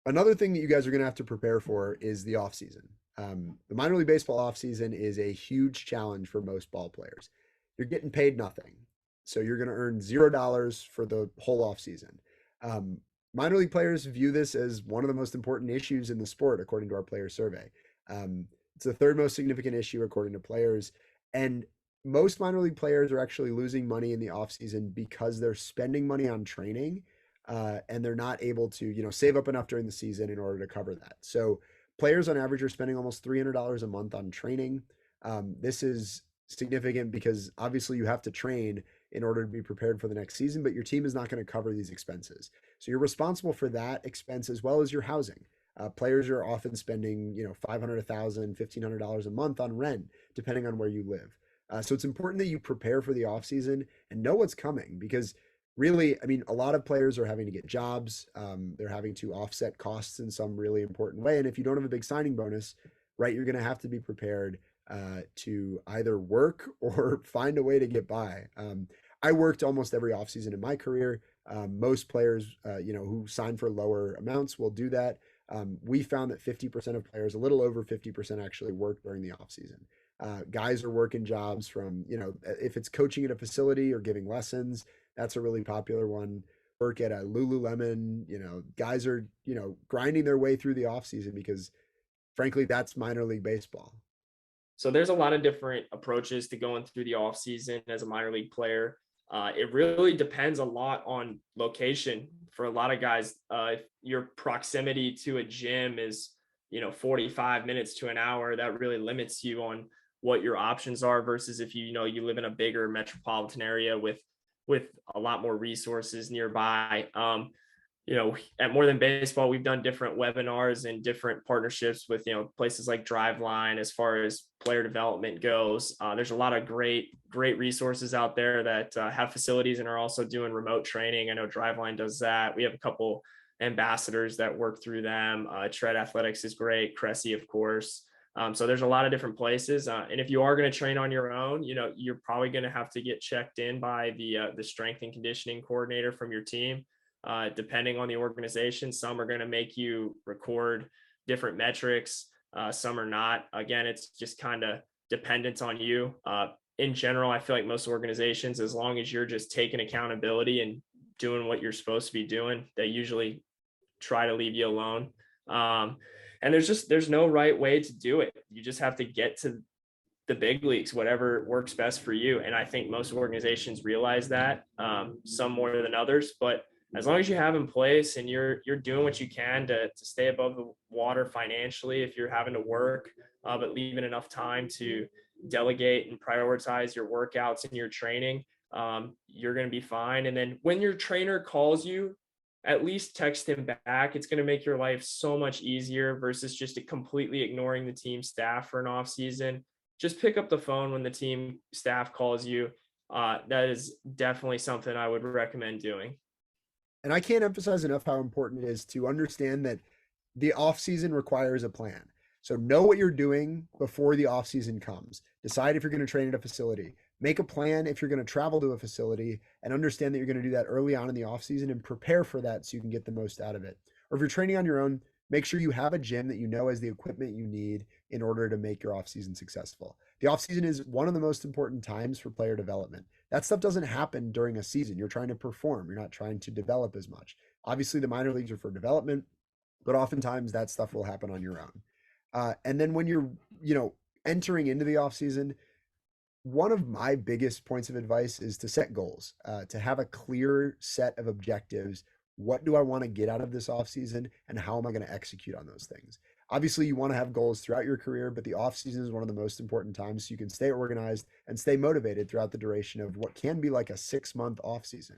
Another thing that you guys are going to have to prepare for is the offseason. The minor league baseball offseason is a huge challenge for most ball players. You're getting paid nothing. So you're going to earn $0 for the whole offseason. Um, Minor league players view this as one of the most important issues in the sport, according to our player survey. It's the third most significant issue, according to players. And most minor league players are actually losing money in the offseason because they're spending money on training and they're not able to, save up enough during the season in order to cover that. So players on average are spending almost $300 a month on training. This is significant because obviously you have to train in order to be prepared for the next season, but your team is not going to cover these expenses. So you're responsible for that expense as well as your housing. Players are often spending, 500, 1,000, $1,500 a month on rent, depending on where you live. So it's important that you prepare for the off season and know what's coming because really, I mean, a lot of players are having to get jobs. They're having to offset costs in some really important way. And if you don't have a big signing bonus, right, you're going to have to be prepared to either work or find a way to get by. I worked almost every offseason in my career. Most players, who sign for lower amounts will do that. We found that 50% of players, a little over 50% actually work during the offseason. Guys are working jobs from, if it's coaching at a facility or giving lessons, that's a really popular one. Work at a Lululemon, guys are, grinding their way through the offseason because frankly, that's minor league baseball. So there's a lot of different approaches to going through the off season as a minor league player. It really depends a lot on location. For a lot of guys, if your proximity to a gym is 45 minutes to an hour, that really limits you on what your options are versus if you live in a bigger metropolitan area with a lot more resources nearby. At More Than Baseball, we've done different webinars and different partnerships with, places like Driveline as far as player development goes. There's a lot of great resources out there that have facilities and are also doing remote training. I know Driveline does that. We have a couple ambassadors that work through them. Tread Athletics is great. Cressy, of course. So there's a lot of different places. And if you are going to train on your own, you're probably going to have to get checked in by the strength and conditioning coordinator from your team. Depending on the organization, some are going to make you record different metrics. Some are not. Again, it's just kind of dependent on you. In general, I feel like most organizations, as long as you're just taking accountability and doing what you're supposed to be doing, they usually try to leave you alone. And there's no right way to do it. You just have to get to the big leagues, whatever works best for you. And I think most organizations realize that, some more than others, but as long as you have in place and you're doing what you can to stay above the water financially, if you're having to work, but leaving enough time to delegate and prioritize your workouts and your training, you're going to be fine. And then when your trainer calls you, at least text him back. It's going to make your life so much easier versus just completely ignoring the team staff for an off season. Just pick up the phone when the team staff calls you. That is definitely something I would recommend doing. And I can't emphasize enough how important it is to understand that the off season requires a plan. So know what you're doing before the off season comes. Decide if you're going to train at a facility. Make a plan if you're going to travel to a facility and understand that you're going to do that early on in the off season and prepare for that so you can get the most out of it. Or if you're training on your own, make sure you have a gym that you know has the equipment you need in order to make your off season successful. The off season is one of the most important times for player development. That stuff doesn't happen during a season. You're trying to perform, you're not trying to develop as much. Obviously, the minor leagues are for development, but oftentimes that stuff will happen on your own. And then when you're, entering into the off season, one of my biggest points of advice is to set goals, to have a clear set of objectives. What do I want to get out of this off season, and how am I going to execute on those things? Obviously, you want to have goals throughout your career, but the off season is one of the most important times so you can stay organized and stay motivated throughout the duration of what can be like a 6-month off season.